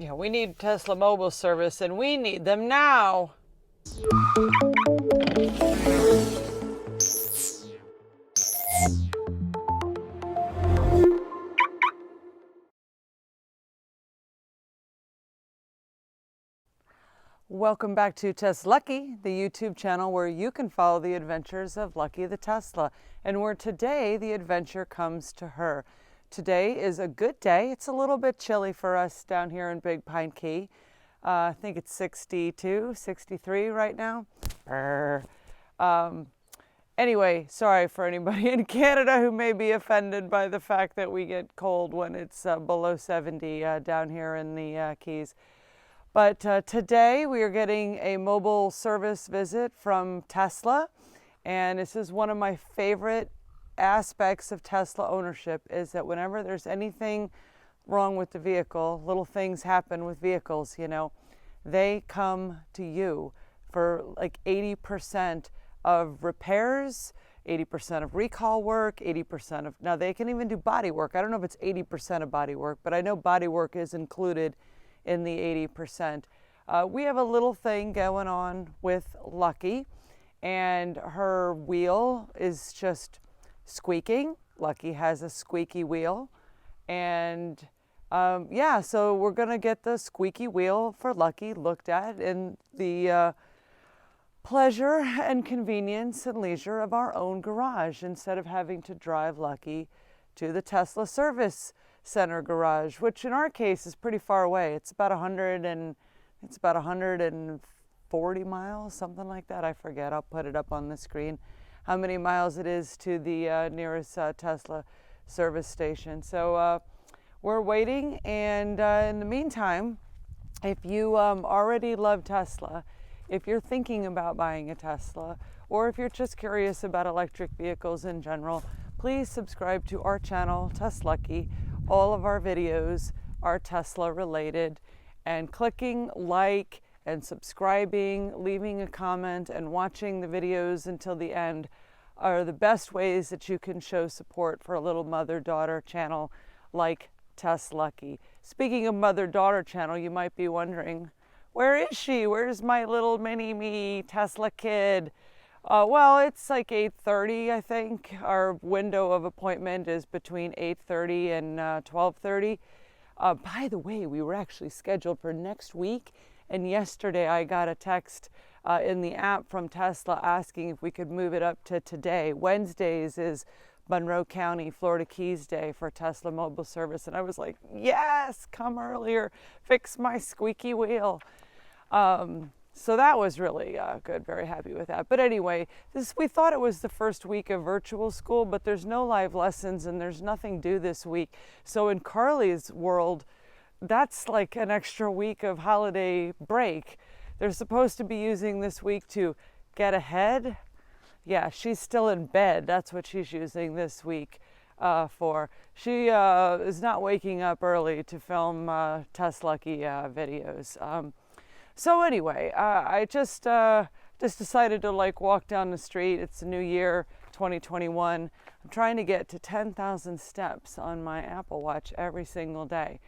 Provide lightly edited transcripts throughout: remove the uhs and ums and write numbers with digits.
Yeah, we need Tesla mobile service and we need them now. Welcome back to TesLUCKY, the YouTube channel where you can follow the adventures of Lucky the Tesla, and where today the adventure comes to her. Today is a good day. It's a little bit chilly for us down here in Big Pine Key. I think it's 62, 63 right now. Anyway, sorry for anybody in Canada who may be offended by the fact that we get cold when it's below 70 down here in the Keys. But today we are getting a mobile service visit from Tesla, and this is one of my favorite aspects of Tesla ownership, is that whenever there's anything wrong with the vehicle, little things happen with vehicles, you know, they come to you for like 80% of repairs, 80% of recall work, 80% of, now they can even do body work. I don't know if it's 80% of body work, but I know body work is included in the 80%. We have a little thing going on with Lucky, and her wheel is just squeaking. Lucky has a squeaky wheel, and yeah, so we're gonna get the squeaky wheel for Lucky looked at in the pleasure and convenience and leisure of our own garage, instead of having to drive Lucky to the Tesla service center garage, which in our case is pretty far away. It's about 140 miles, something like that. I forget. I'll put it up on the screen how many miles it is to the nearest Tesla service station. So we're waiting, and in the meantime, if you already love Tesla, if you're thinking about buying a Tesla, or if you're just curious about electric vehicles in general, please subscribe to our channel, TesLUCKY. All of our videos are Tesla related, and clicking like and subscribing, leaving a comment, and watching the videos until the end are the best ways that you can show support for a little mother-daughter channel like TesLUCKY. Speaking of mother-daughter channel, you might be wondering, where is she? Where's my little mini-me Tesla kid? Well, it's like 8:30, I think. Our window of appointment is between 8:30 and 12:30. By the way, we were actually scheduled for next week, and yesterday I got a text in the app from Tesla asking if we could move it up to today. Wednesdays is Monroe County, Florida Keys Day for Tesla mobile service, and I was like, yes, come earlier, fix my squeaky wheel. So that was really good, very happy with that. But anyway, we thought it was the first week of virtual school, but there's no live lessons and there's nothing due this week. So in Carly's world, that's like an extra week of holiday break. They're supposed to be using this week to get ahead. Yeah, she's still in bed. That's what she's using this week for. She is not waking up early to film TesLUCKY videos. So anyway, I just decided to like walk down the street. It's the new year, 2021. I'm trying to get to 10,000 steps on my Apple Watch every single day.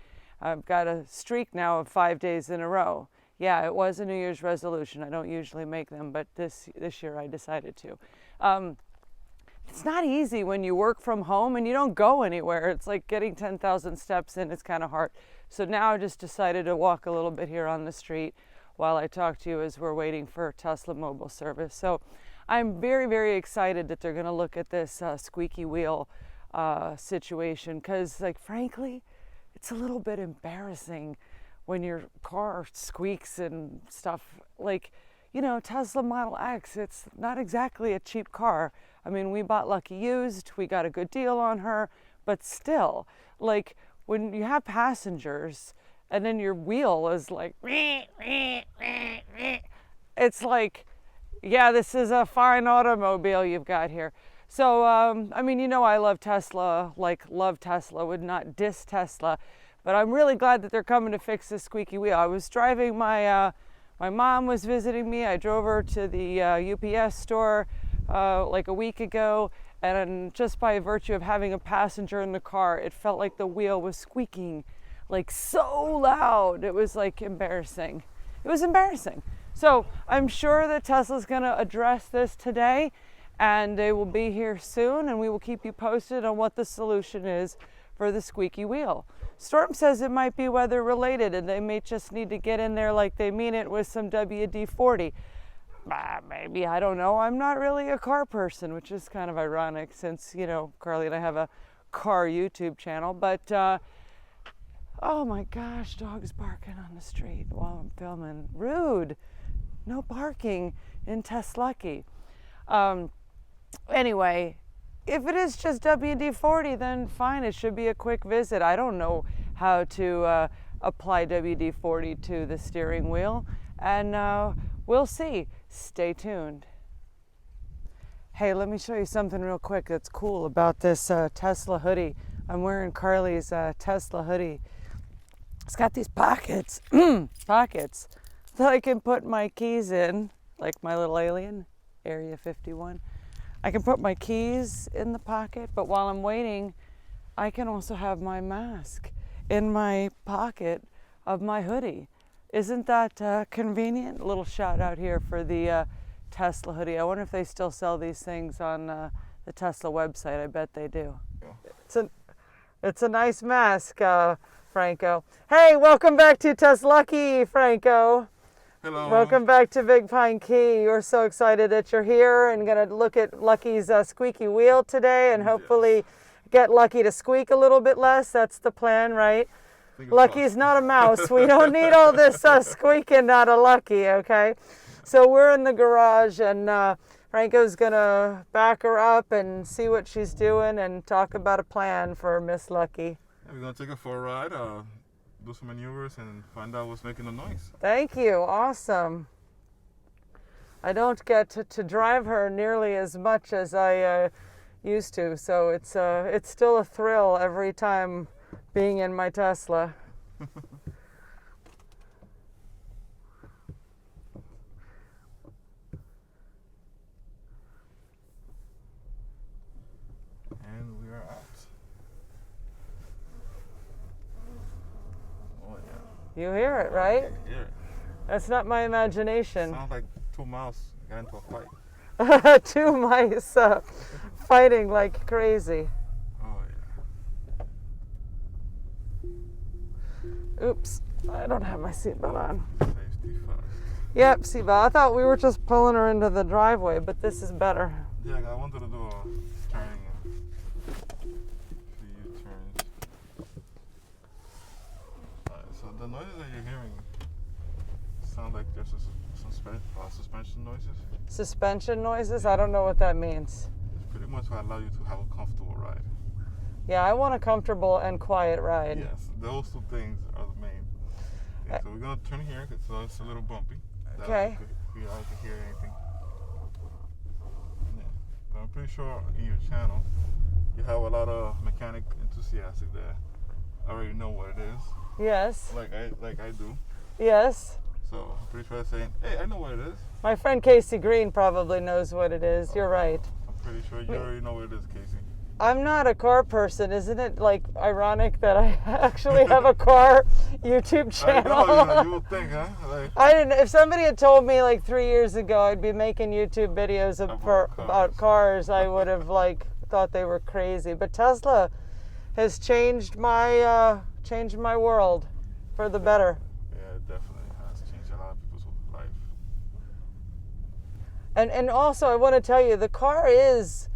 I've got a streak now of 5 days in a row. Yeah, it was a New Year's resolution. I don't usually make them, but this year I decided to. It's not easy when you work from home and you don't go anywhere. It's like getting 10,000 steps in, it's kind of hard. So now I just decided to walk a little bit here on the street while I talk to you as we're waiting for Tesla mobile service. So I'm very, very excited that they're going to look at this squeaky wheel situation, because, like, frankly, it's a little bit embarrassing when your car squeaks and stuff. Like, you know, Tesla Model X, it's not exactly a cheap car. I mean, we bought Lucky used, we got a good deal on her, but still, like, when you have passengers and then your wheel is like, it's like, yeah, this is a fine automobile you've got here. So, I mean, you know, I love Tesla, like love Tesla, would not diss Tesla, but I'm really glad that they're coming to fix this squeaky wheel. I was driving my mom was visiting me. I drove her to the UPS store like a week ago, and just by virtue of having a passenger in the car, it felt like the wheel was squeaking like so loud. It was like embarrassing. It was embarrassing. So I'm sure that Tesla's going to address this today, and they will be here soon, and we will keep you posted on what the solution is for the squeaky wheel. Storm says it might be weather related, and they may just need to get in there like they mean it with some WD-40. Maybe, I don't know. I'm not really a car person, which is kind of ironic since, you know, Carly and I have a car YouTube channel. But, oh my gosh, dogs barking on the street while I'm filming. Rude. No barking in TesLUCKY. Anyway, if it is just WD-40, then fine. It should be a quick visit. I don't know how to apply WD-40 to the steering wheel. And we'll see. Stay tuned. Hey, let me show you something real quick that's cool about this Tesla hoodie. I'm wearing Carly's Tesla hoodie. It's got these pockets, pockets, that I can put my keys in, like my little alien, Area 51. I can put my keys in the pocket, but while I'm waiting, I can also have my mask in my pocket of my hoodie. Isn't that convenient? A little shout out here for the Tesla hoodie. I wonder if they still sell these things on the Tesla website. I bet they do. It's a nice mask, Franco. Hey, welcome back to TesLUCKY, Franco. Hello. Welcome back to Big Pine Key. We're so excited that you're here and going to look at Lucky's squeaky wheel today and hopefully get Lucky to squeak a little bit less. That's the plan, right? Lucky's not a mouse. We don't need all this squeaking out of Lucky, okay? So we're in the garage, and Franco's going to back her up and see what she's doing and talk about a plan for Miss Lucky. Yeah, we're going to take her for a ride, do some maneuvers, and find out what's making the noise. Thank you. Awesome. I don't get to drive her nearly as much as I used to, so it's still a thrill every time being in my Tesla. And we are out. Oh yeah. You hear it, right? I hear it. That's not my imagination. Sounds like 2 mice got into a fight. 2 mice fighting like crazy. Oops, I don't have my seatbelt on. Safety first. Yep, seatbelt. I thought we were just pulling her into the driveway, but this is better. Yeah, I wanted to do a turning, a few U-turns. So the noises that you're hearing sound like there's some suspension noises. Suspension noises? I don't know what that means. It's pretty much to allow you to have a comfortable ride. Yeah, I want a comfortable and quiet ride. Yes, those 2 things are the main. Yeah, so we're going to turn here because it's a little bumpy. Okay. I can hear anything. Yeah. But I'm pretty sure in your channel, you have a lot of mechanic enthusiasts that already know what it is. Yes. Like I do. Yes. So I'm pretty sure they're saying, hey, I know what it is. My friend Casey Green probably knows what it is. You're right. I'm pretty sure you already know what it is, Casey. I'm not a car person. Isn't it like ironic that I actually have a car YouTube channel? I know, you would think, huh? Like, I didn't. If somebody had told me like 3 years ago I'd be making YouTube videos about cars, I would have like thought they were crazy. But Tesla has changed my world for the better. yeah, it definitely has changed a lot of people's life. And also I want to tell you, the car is,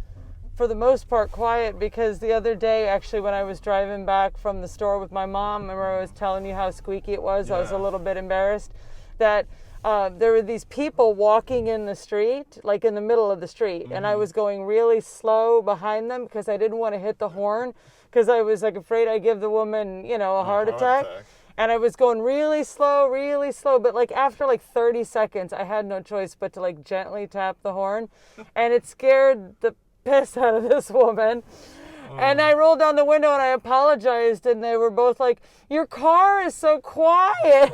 for the most part, quiet, because the other day, actually, when I was driving back from the store with my mom, remember I was telling you how squeaky it was? Yeah. I was a little bit embarrassed that there were these people walking in the street, like in the middle of the street, and I was going really slow behind them because I didn't want to hit the horn because I was like afraid I'd give the woman, you know, a heart attack. And I was going really slow, but like after like 30 seconds, I had no choice but to like gently tap the horn, and it scared the piss out of this woman. And I rolled down the window and I apologized, and they were both like, your car is so quiet.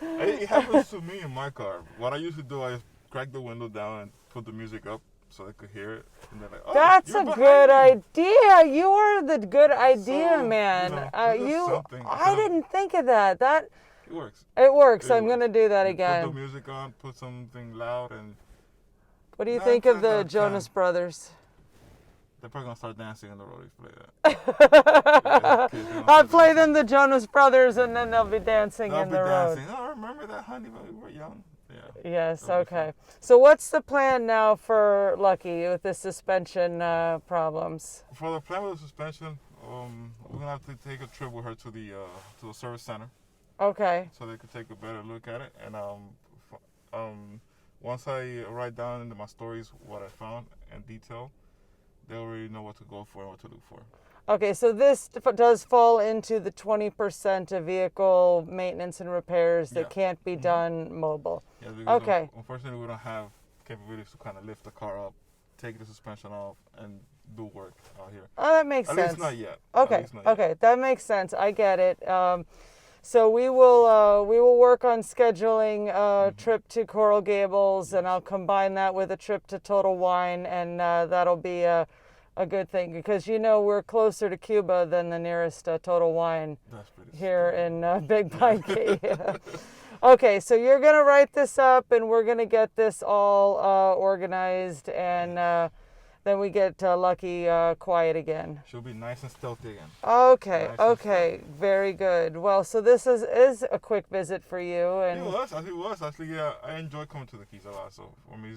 It happens to me in my car. What I usually do, I crack the window down and put the music up so they could hear it. And they're like, oh, That's you're a behind good me. idea. You're the good idea, So, man. you know, something. I didn't think of that. It works. It works. It I'm works. gonna do that You again. Put the music on, put something loud, and What do you 9 think of times out the of 10, Jonas Brothers? They're probably gonna start dancing in the road if you play that. I'll play them the Jonas Brothers, and then they'll be dancing They'll in be the road. dancing. Oh, remember that, honey, when we were young? Yeah. Yes. That'll be Okay. So what's the plan now for Lucky with the suspension problems? For the plan with the suspension, we're gonna have to take a trip with her to the service center, Okay. so they could take a better look at it. And once I write down into my stories what I found in detail, they already know what to go for and what to look for. Okay, so this does fall into the 20% of vehicle maintenance and repairs that Yeah. can't be done mobile. Yeah, because Okay. unfortunately, we don't have capabilities to kind of lift the car up, take the suspension off, and do work out here. Oh, that makes At sense. least not yet. Okay, okay, that makes sense. I get it. So we will work on scheduling a trip to Coral Gables, and I'll combine that with a trip to Total Wine, and that'll be a good thing, because we're closer to Cuba than the nearest Total Wine That's pretty here in Big Pine Key. Okay, so you're gonna write this up, and we're gonna get this all organized, and then we get Lucky quiet again. She'll be nice and stealthy again. Okay, Nice and okay, very good. Well, so this is a quick visit for you, It and was. Actually, yeah, I enjoy coming to the Keys a lot, so for me,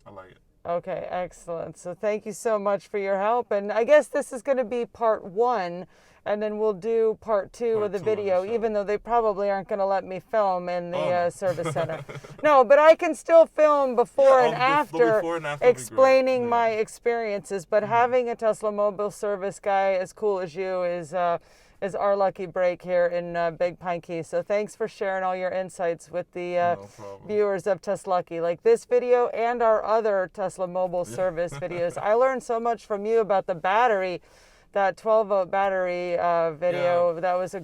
I like it. okay, excellent. So thank you so much for your help, and I guess this is going to be part 1, and then we'll do part 2 Part of the 2 of the video, show. even though they probably aren't going to let me film in the Oh, no. service center. No, but I can still film before Yeah, and the after, before and after would be great. explaining Yeah. my experiences. But having a Tesla mobile service guy as cool as you is our lucky break here in Big Pine Key. So thanks for sharing all your insights with the No problem. viewers of TesLUCKY, like this video and our other Tesla mobile service videos. I learned so much from you about the battery, that 12-volt battery video. Yeah. That was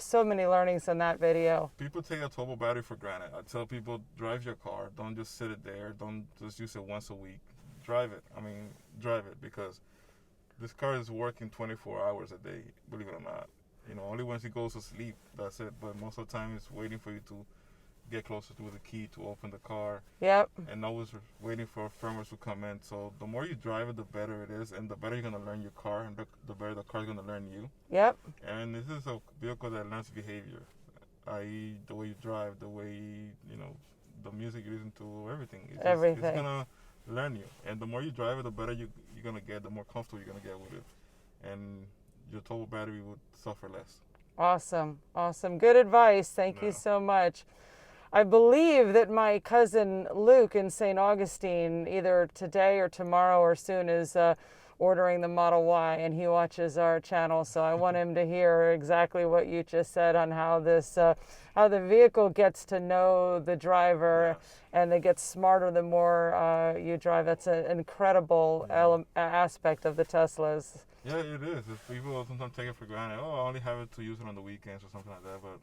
so many learnings in that video. People take a 12-volt battery for granted. I tell people, drive your car. Don't just sit it there. Don't just use it once a week. Drive it. Drive it, because this car is working 24 hours a day, believe it or not. Only when she goes to sleep, that's it. But most of the time, it's waiting for you to get closer to the key to open the car. Yep. And always waiting for firmware to come in. So the more you drive it, the better it is, and the better you're going to learn your car, and the better the car's going to learn you. Yep. And this is a vehicle that learns behavior, i.e. the way you drive, the way, the music you listen to, everything. Everything. It's going to learn you. And the more you drive it, the better you're going to get, the more comfortable you're going to get with it. And your total battery would suffer less. Awesome. Awesome. Good advice. Thank you so much. I believe that my cousin Luke in St. Augustine, either today or tomorrow or soon, is ordering the Model Y, and he watches our channel. So I want him to hear exactly what you just said on how how the vehicle gets to know the driver, and they get smarter the more you drive. That's an incredible aspect of the Teslas. Yeah, it is. People sometimes take it for granted. Oh, I only have it to use it on the weekends or something like that. But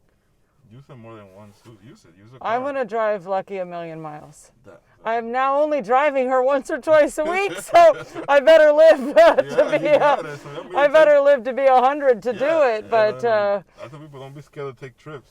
use it more than once. Use it. Use a car. I want to drive Lucky 1,000,000 miles. That. I am now only driving her once or twice a week, so I better live to be. I better live to be 100 to do it. But I tell people, don't be scared to take trips.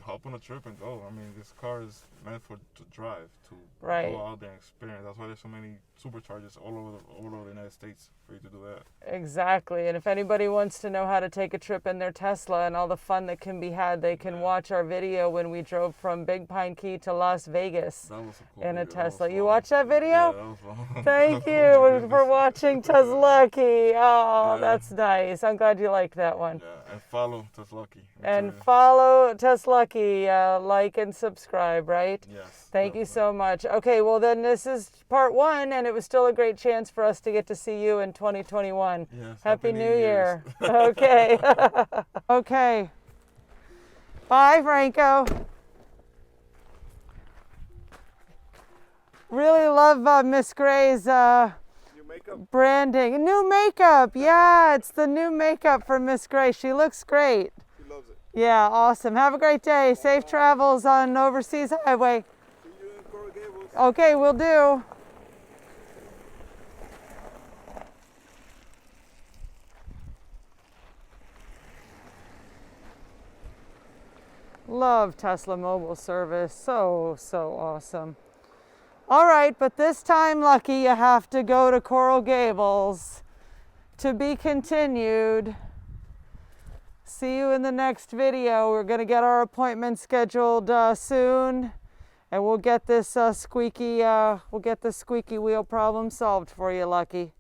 Hop on a trip and go. This car is meant to drive, to go out there and experience. That's why there's so many superchargers all over the United States for you to do that. Exactly. And if anybody wants to know how to take a trip in their Tesla and all the fun that can be had, they can watch our video when we drove from Big Pine Key to Las Vegas That was a cool in a video. Tesla. You watched that video? Yeah, that was long. Thank you for watching TesLUCKY. Oh, that's nice. I'm glad you liked that one. Yeah, and follow TesLUCKY. And follow TesLUCKY, like and subscribe, right? Yes. Thank you so much. Okay, well then this is part 1, and it was still a great chance for us to get to see you in 2021. Yes, Happy New Year. Okay. Okay. Bye, Franco. Really love Miss Gray's branding. New makeup. Yeah, it's the new makeup for Miss Gray. She looks great. She loves it. Yeah, awesome. Have a great day. Safe travels on Overseas Highway. See you in Coral Gables. Okay, we'll do. Love Tesla mobile service. So awesome. All right, but this time, Lucky, you have to go to Coral Gables. To be continued. See you in the next video. We're going to get our appointment scheduled soon, and we'll get this squeaky wheel problem solved for you, Lucky.